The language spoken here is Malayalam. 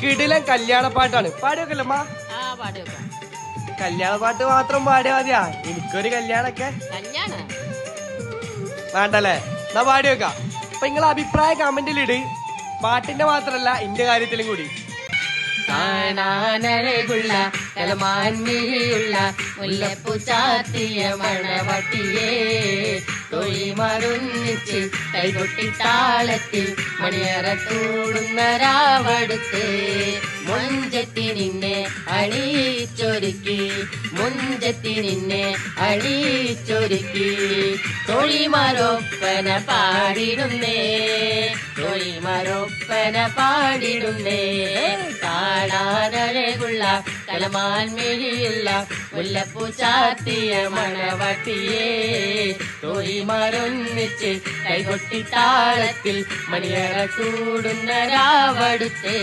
കിടിലൻ കല്യാണ പാട്ടാണ്. പാടിയൊക്കെല്ലമ്മ? കല്യാണ പാട്ട് മാത്രം പാടിയാ മതിയാ? എനിക്കൊരു കല്യാണൊക്കെ വേണ്ടല്ലേ? എന്നാ പാടിയൊക്കാം. അപ്പൊ നിങ്ങളെ അഭിപ്രായ കമന്റിലിട്. പാട്ടിന്റെ മാത്രല്ല ഇന്റെ കാര്യത്തിലും കൂടി. കാണാനഴകുള്ള കലമാൻമിഴിയുള്ള മുല്ലപ്പൂ ചാത്തിയ മണവട്ടിയേ തൊഴിമറുന്നിച്ച് കൈകൊട്ടി താളത്തിൽ മണിയറ തൂടുന്ന രാവടുത്ത് മുഞ്ചത്തി നിന്നെ അണിയിച്ചൊരുക്കി മുഞ്ചത്തി നിന്നെ അണിയിച്ചൊരുക്കി തൊഴിമരൊപ്പന പാടിടുന്നേ തൊഴിമരൊപ്പന പാടിടുന്നേ കാണാനഴകുള്ള കലമാൻമിഴിയുള്ള മുല്ലപ്പൂ ചാത്തിയ മണവട്ടിയേ തൊഴിമറൊന്നിച്ച് കൈകൊട്ടി താളത്തിൽ മണിയറ കൂടുന്ന രാവടുത്തേ.